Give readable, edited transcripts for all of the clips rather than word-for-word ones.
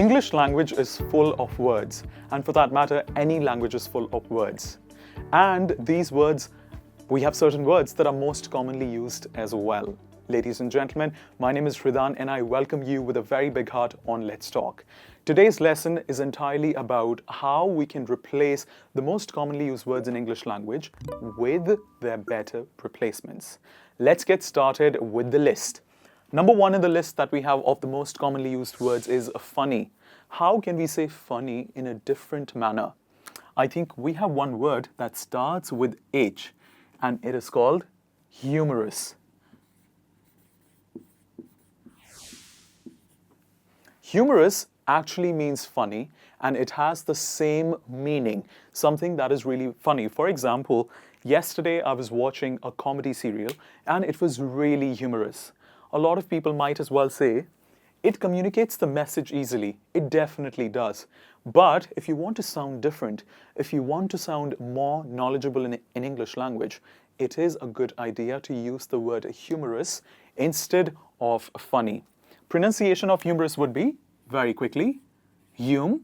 English language is full of words, and for that matter, any language is full of words. And these words, we have certain words that are most commonly used as well. Ladies and gentlemen, my name is Hridhaan and I welcome you with a very big heart on Let's Talk. Today's lesson is entirely about how we can replace the most commonly used words in English language with their better replacements. Let's get started with the list. Number one in the list that we have of the most commonly used words is funny. How can we say funny in a different manner? I think we have one word that starts with H, and it is called humorous. Humorous actually means funny, and it has the same meaning, something that is really funny. For example, yesterday I was watching a comedy serial, and it was really humorous. A lot of people might as well say, it communicates the message easily. It definitely does. But if you want to sound different, if you want to sound more knowledgeable in English language, it is a good idea to use the word humorous instead of funny. Pronunciation of humorous would be, very quickly, hum-a-rus.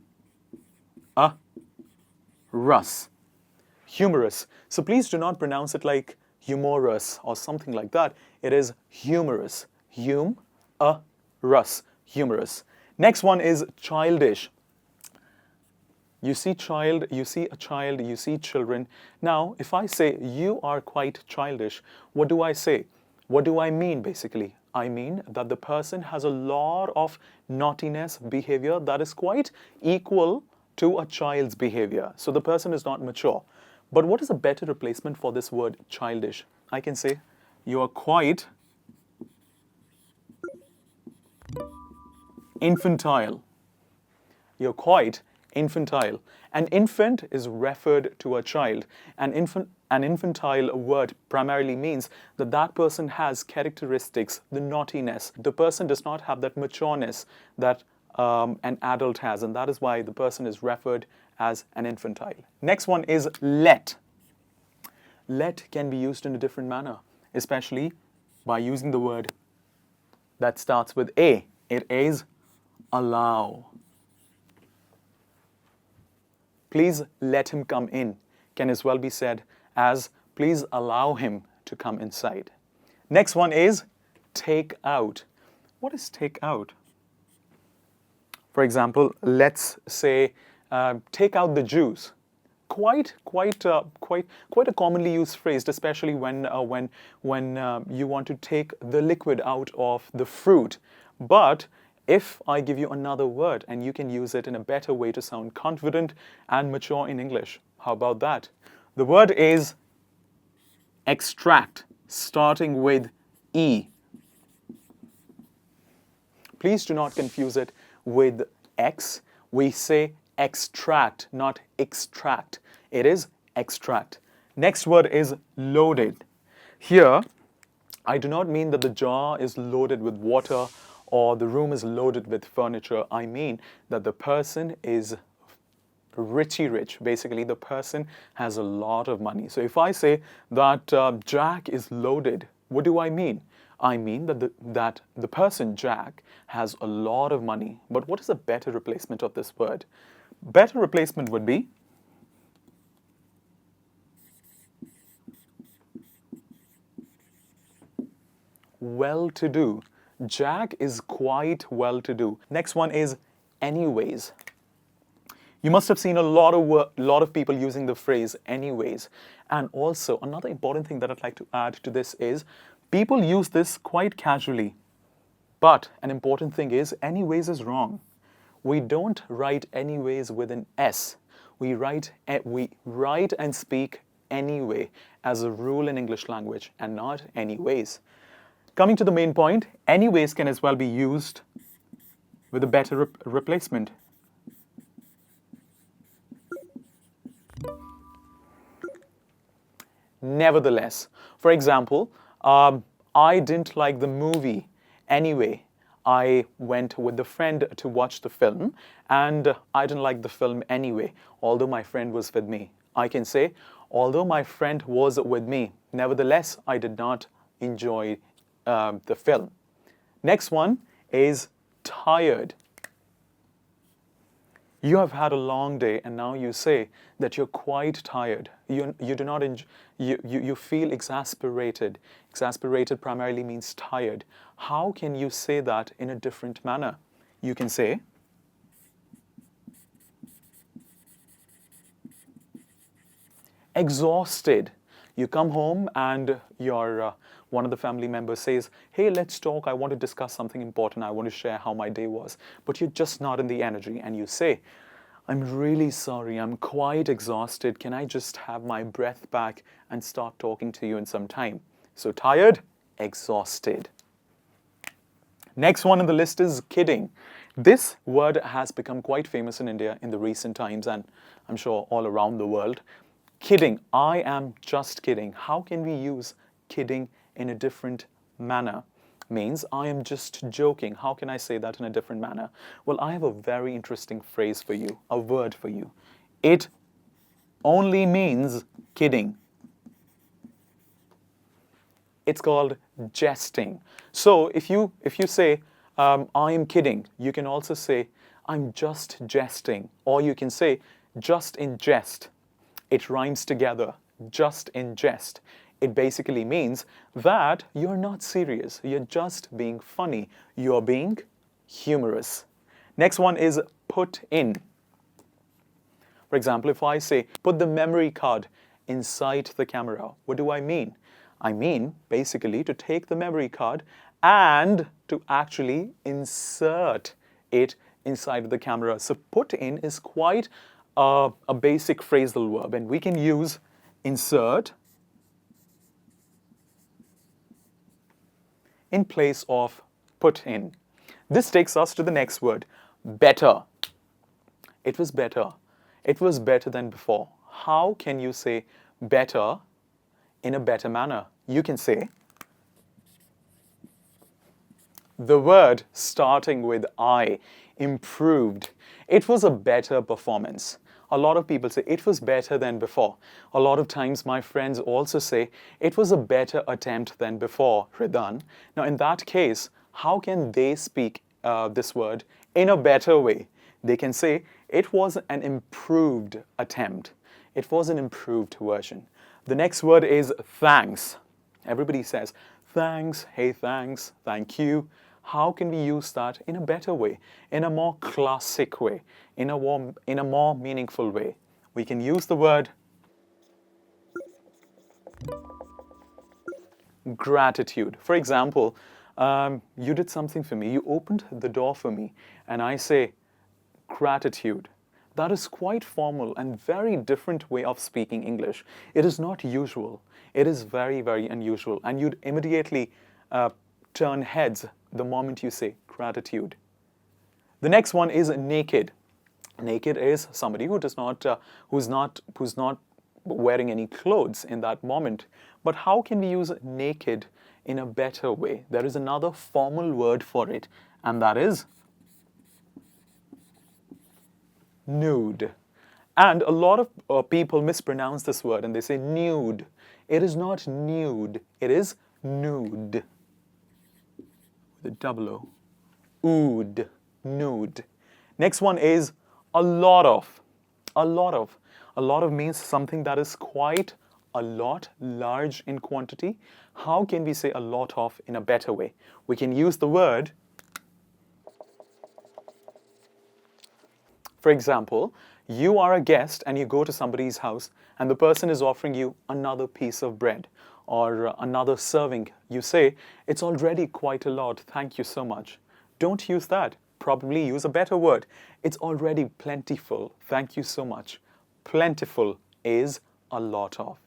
Humorous. So please do not pronounce it like humorous or something like that. It is humorous. Hum-a-rus. Humorous. Next one is childish. You see a child, you see children. Now, if I say you are quite childish, what do I say? What do I mean basically? I mean that the person has a lot of naughtiness behavior that is quite equal to a child's behavior. So the person is not mature. But what is a better replacement for this word childish? I can say you are quite infantile. You're quite infantile. An infant is referred to a child. An infantile word primarily means that that person has characteristics, the naughtiness. The person does not have that matureness that an adult has, and that is why the person is referred as an infantile. Next one is let. Let can be used in a different manner, especially by using the word that starts with A. It is allow. Please let him come in can as well be said as please allow him to come inside. Next one is take out. What is take out? For example, let's say take out the juice. Quite a commonly used phrase, especially when you want to take the liquid out of the fruit. But if I give you another word and you can use it in a better way to sound confident and mature in English, how about that? The word is extract, starting with E. Please do not confuse it with X. We say extract, not extract. It is extract. Next word is loaded. Here, I do not mean that the jar is loaded with water or the room is loaded with furniture. I mean that the person is richy rich. Basically, the person has a lot of money. So if I say that Jack is loaded, what do I mean? I mean that the person, Jack, has a lot of money. But what is a better replacement of this word? Better replacement would be well-to-do. Jack is quite well-to-do. Next one is anyways. You must have seen a lot of people using the phrase anyways. And also, another important thing that I'd like to add to this is people use this quite casually. But an important thing is anyways is wrong. We don't write anyways with an S. We write and speak anyway as a rule in English language and not anyways. Coming to the main point, anyways can as well be used with a better replacement. Nevertheless, for example, I didn't like the movie anyway. I went with a friend to watch the film and I didn't like the film anyway, although my friend was with me. I can say, although my friend was with me, nevertheless, I did not enjoy the film. Next one is tired. You have had a long day and now you say that you're quite tired. You do not you feel exasperated. Exasperated primarily means tired. How can you say that in a different manner? You can say, exhausted. You come home and your one of the family members says, hey, let's talk. I want to discuss something important. I want to share how my day was. But you're just not in the energy and you say, I'm really sorry. I'm quite exhausted. Can I just have my breath back and start talking to you in some time? So tired, exhausted. Next one on the list is kidding. This word has become quite famous in India in the recent times and I'm sure all around the world. Kidding. I am just kidding. How can we use kidding in a different manner? Means I am just joking. How can I say that in a different manner? Well, I have a very interesting phrase for you, a word for you. It only means kidding. It's called jesting. So if you say, I am kidding, you can also say, I'm just jesting. Or you can say, just in jest. It rhymes together, just in jest. It basically means that you're not serious. You're just being funny. You're being humorous. Next one is put in. For example, if I say, put the memory card inside the camera, what do I mean? I mean, basically, to take the memory card and to actually insert it inside the camera. So put in is quite a basic phrasal verb, and we can use insert in place of put in. This takes us to the next word, better. It was better. It was better than before. How can you say better in a better manner? You can say the word starting with I, improved. It was a better performance. A lot of people say it was better than before. A lot of times my friends also say it was a better attempt than before, Hridhaan. Now in that case, how can they speak this word in a better way? They can say it was an improved attempt. It was an improved version. The next word is thanks. Everybody says thanks, hey thanks, thank you. How can we use that in a better way, in a more classic way, in a more meaningful way? We can use the word gratitude. For example, you did something for me, you opened the door for me, and I say gratitude. That is quite formal and very different way of speaking English. It is not usual. It is very, very unusual. And you'd immediately turn heads the moment you say gratitude. The next one is naked. Naked is somebody who does not, who's not wearing any clothes in that moment. But how can we use naked in a better way? There is another formal word for it, and that is nude. And a lot of people mispronounce this word and they say nude. It is not nude, it is nude. With a double O. Ood, nude. Next one is a lot of. A lot of. A lot of means something that is quite a lot, large in quantity. How can we say a lot of in a better way? We can use the word. For example, you are a guest and you go to somebody's house and the person is offering you another piece of bread or another serving. You say, it's already quite a lot, thank you so much. Don't use that. Probably use a better word. It's already plentiful, thank you so much. Plentiful is a lot of.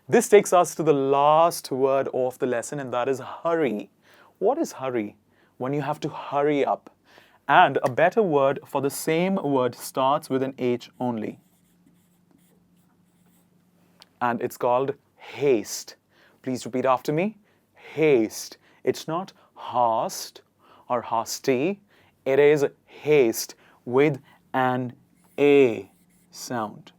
This takes us to the last word of the lesson, and that is hurry. What is hurry? When you have to hurry up. And a better word for the same word starts with an H only. And it's called haste. Please repeat after me. Haste. It's not hast or hasty. It is haste with an A sound.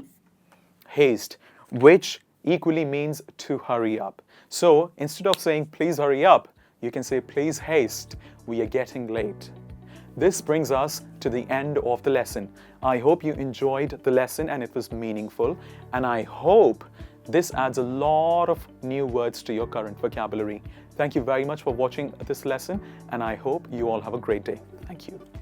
Haste, which equally means to hurry up. So instead of saying please hurry up, you can say please haste, we are getting late. this brings us to the end of the lesson. I hope you enjoyed the lesson and it was meaningful, and I hope this adds a lot of new words to your current vocabulary. Thank you very much for watching this lesson, and I hope you all have a great day. Thank you.